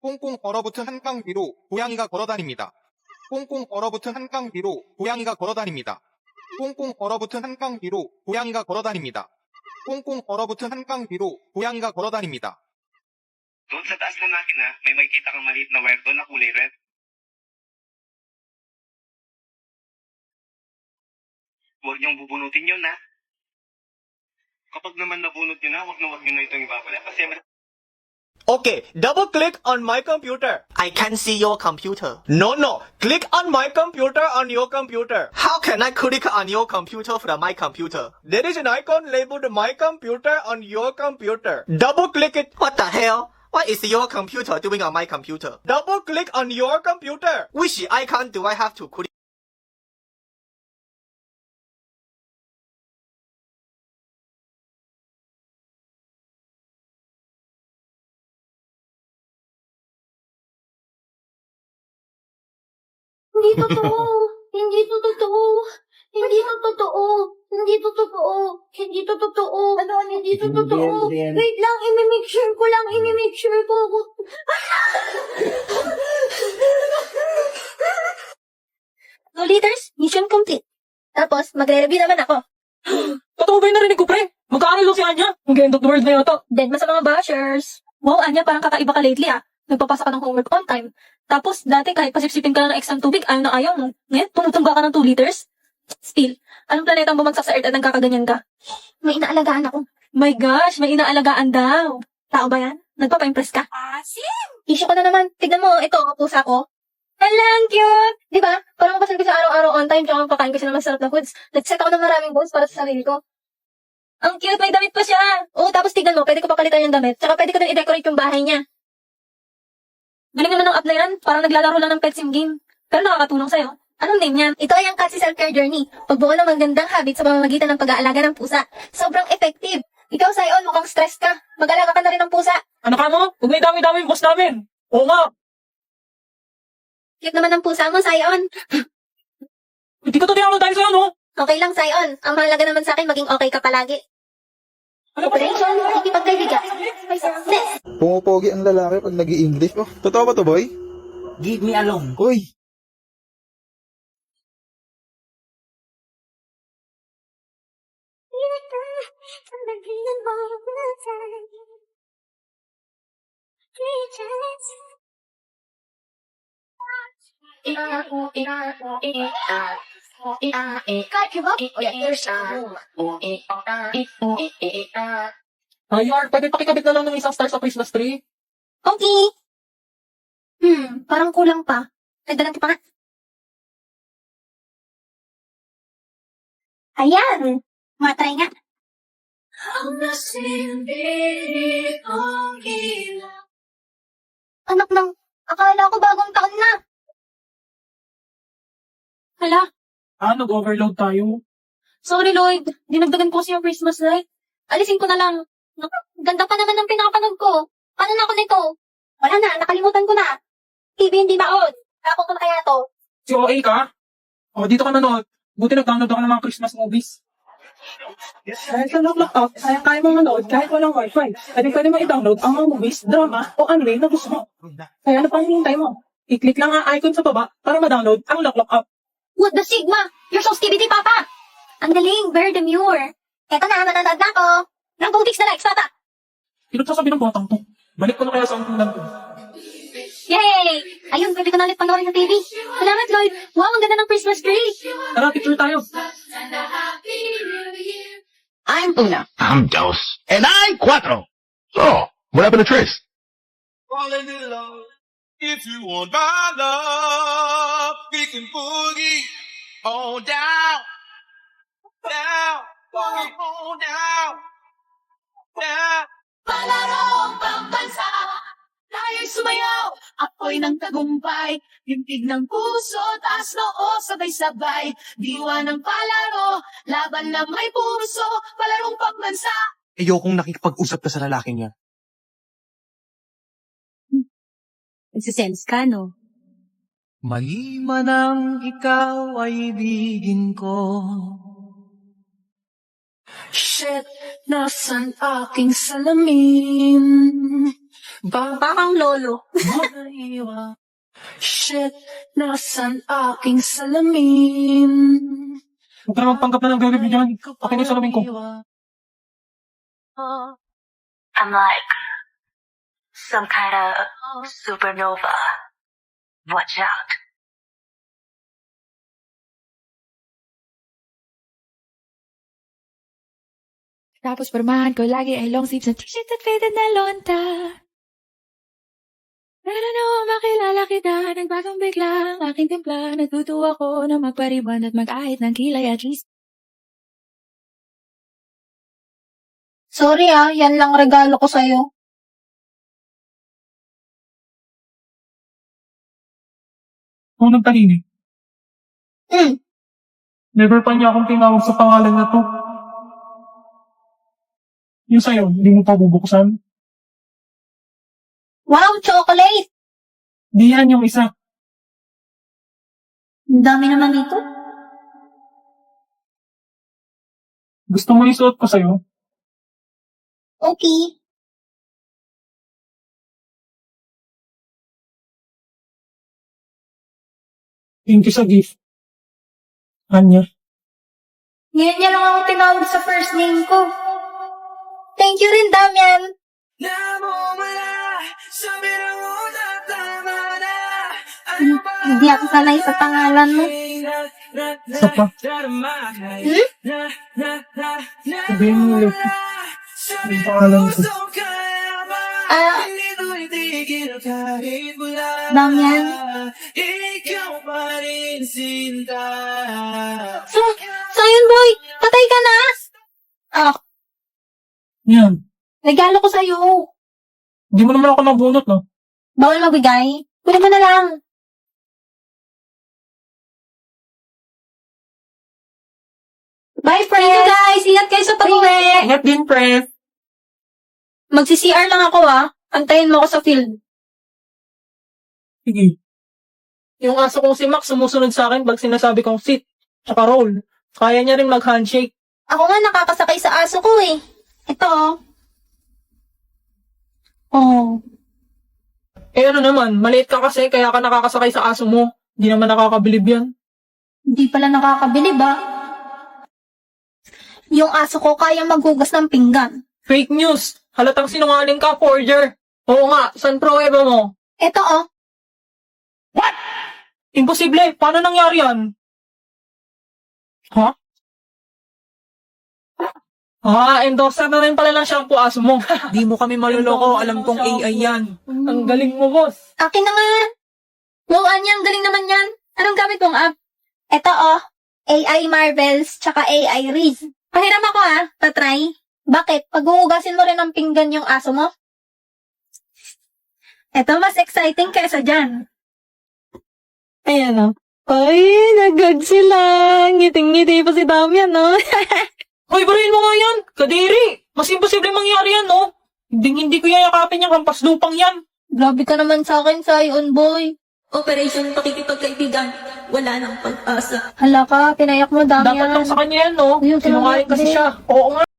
꽁꽁 얼어붙은 한강 위로 고양이가 걸어다닙니다. 꽁꽁 얼어붙은 한강 위로 고양이가 걸어다닙니다. 꽁꽁 얼어붙은 한강 위로 고양이가 걸어다닙니다. 꽁꽁 얼어붙은 한강 위로 고양이가 걸어다닙니다. Doon sa taas ng makina, may makikita kang maliit na wire doon na kulay red. Huwag niyong bubunutin yun, ha? Kapag naman nabunot niyo na, huwag niyo na itong ibabala. Kasi Okay, double click on my computer. I can see your computer. No. Click on my computer on your computer. How can I click on your computer from my computer? There is an icon labeled my computer on your computer. Double click it. What the hell? What is your computer doing on my computer? Double click on your computer. Which icon do I have to click? Hindi totoo. Hindi to totoo. Hindi to totoo. Hindi to totoo. Hindi to totoo. Ano, hindi to totoo. Wait lang, imi-make sure ko lang. Imi-make sure ko. No leaders, mission complete. Tapos, magre-review naman ako. Totoo ba yung narinig ko, pre? Mag-aaral daw si Anya. Mag-end of the world na yata. Dead sa mga bashers. Wow, Anya, parang kakaiba ka lately ah. Nagpapasa ka ng homework on time. Tapos, dati kahit pasipsipin ka lang ng extra tubig, ayaw na ayaw mo. Ngayon, tumutungga ka ng 2 liters. Still, anong planetang bumagsak sa Earth at nagkakaganyan ka? May inaalagaan ako. My gosh, may inaalagaan daw. Tao ba yan? Nagpapa-impress ka? Asim! Issue ko na naman. Tignan mo, ito, pusa ko. Hala, ang cute! Di ba? Parang mapasan ko sa araw-araw on time, tsaka pakain ko siya ng masarap na foods. Nag-set ako ng maraming goals para sa sarili ko. Ang cute, may damit pa siya. Oo, tapos tignan mo, pwede ko papalitan yung damit. Tsaka pwede ko din i-decorate yung bahay niya. Galing naman ng app na yan. Parang naglalaro lang ng pet sim game. Pero nakakatulong sa'yo. Anong name niyan? Ito ay ang Katsi Self-Care Journey. Pagbuo ng magandang habit sa pamamagitan ng pag-aalaga ng pusa. Sobrang effective. Ikaw, Sion, mukhang stress ka. Mag-alaga ka na rin ng pusa. Ano ka mo? Huwag may dami-dami yung boss namin. Oo nga. Cute naman ng pusa mo, Sion. Hindi ko to tinalo tayo sa'yo, no? Okay lang, Sion. Ang mahalaga naman sa akin, maging okay ka palagi. Ano ba? Operation, makikipagkaibigan. May success. Pumupogi ang lalaki pag nag-i-English. Oh, totoo ba to, boy? Give me a loan. Uy! Ayar, pwede pakikabit na lang ng isang star sa Christmas tree. Okay. Parang kulang pa. Nagdagan ka pa nga. Ayan. Matry nga. Anak ng, akala ko bagong taon na. Hala, Nag-overload tayo. sorry Lloyd. Dinagdagan ko kasi yung Christmas light. Alisin ko na lang. Naku, ganda pa naman ng pinakapanood ko. Paano na ako nito? Wala na, nakalimutan ko na. TV hindi baon. Tapon ko na kaya to. Si OA ka? O, dito ka nanood. Buti nag-download ako ng mga Christmas movies. Dahil sa lock-up, kaya mo manood kahit walang wifi. Pwede mo i-download ang mga movies, drama, o anime na gusto mo. Kaya ano pang hinihintay mo? I-click lang ang icon sa baba para ma-download ang Lock App. What the Sigma? You're so skibidi, Papa! Ang galing, very demure. Eto na, manonood na ako. Ng 2 weeks na likes, Papa. Pinagsasabi ng batang to. Balik ko na kaya sa upunan ko. Yay! Ayun, pwede ko na ulit panoorin sa TV. Salamat, Lloyd. Wow, ang ganda ng Christmas tree. Tara, picture tayo. I'm Una. I'm Dos. And I'm Cuatro. So, what happened to Trace? Falling in love. If you want my love, we can boogie on down, down, boogie on down, down. Palarong pambansa, tayo'y sumayaw, apoy ng tagumpay, tintig ng puso, taas noo, sabay-sabay, diwa ng palaro, laban na may puso, palarong pambansa. Ayokong nakikipag-usap ka sa lalaking yan. Nagsisense ka, no? Mali man ang ikaw ay ibigin ko. Shit, nasan aking salamin? Parang lolo. Shit, nasan aking salamin? Huwag ka na magpanggap na ng gagabi dyan. Akin na yung salamin ko. I'm like some kind of supernova. Watch out. Tapos pormahan ko lagi ay long sleeves na t-shirt at faded na lonta. Pero no, makilala kita, nagbagong bigla ang aking timpla. Natutuwa ko na magpariban at mag-ahit ng kilay at least. Sorry yan lang regalo ko sa'yo. Kung nagtahinig, never pa niya akong tinawag sa pangalan na to. Yung sa'yo, hindi mo pa bubuksan? Wow, chocolate! Di yan yung isa. Ang dami naman dito. Gusto mo isuot ko sa'yo? Okay. Thank you sa gift. Anya. Ngayon niya lang ako tinawag sa first name ko. Thank you rin, Damian. Hindi ako sanay sa pangalan mo. Isa pa. Sabihin mo ulit. Yung pangalan ko. Damian. So yun, boy. Patay ka na? Yan. Regalo ko sa'yo. Hindi mo naman ako nabunot, no? Bawal magbigay. Kunin mo na lang. Bye, friends! Thank you, guys! Ingat kayo sa pag-uwi! Ingat din, friend. Magsi-CR lang ako, Antayin mo ako sa field. Sige. Yung aso kong si Max sumusunod sa akin pag sinasabi kong sit, tsaka roll. Kaya niya rin mag-handshake. Ako nga nakakasakay sa aso ko, Ito, Oh. Ano naman, maliit ka kasi kaya ka nakakasakay sa aso mo. Hindi naman nakakabilib yan. Hindi pala nakakabilib, Yung aso ko kaya maghugas ng pinggan. Fake news. Halatang sinungaling ka, forger. Oo nga, saan pruweba mo? Ito, Imposible. Paano nangyari yan? Ha? Endorser na rin pala ng shampoo aso mo. Di mo kami maluloko. Alam kong AI yan. Ang galing mo, boss. Akin na nga. Wow, Anya, ang galing naman yan. Anong gamit mong app? Ito, AI Marvels, tsaka AI Riz. Pahiram ako, patry. Bakit? Paghuhugasin mo rin ng pinggan yung aso mo? Ito, mas exciting kaysa dyan. Ayan, Ay, nagag sila. Ngiting-ngiti pa si Damian, Hoy, barayin mo nga yan. Kadiri. Mas imposible mangyari yan, no? Hindi ko yayakapin yung hampas lupang yan. Grabe ka naman sa akin, Sayon Boy. Operation Pakikipagkaibigan. Wala nang pag-asa. Hala ka, pinayak mo, Damian. Dapat lang sa kanya yan, no? Ayun, Sinungaling kasi tinanggap siya. Oo nga.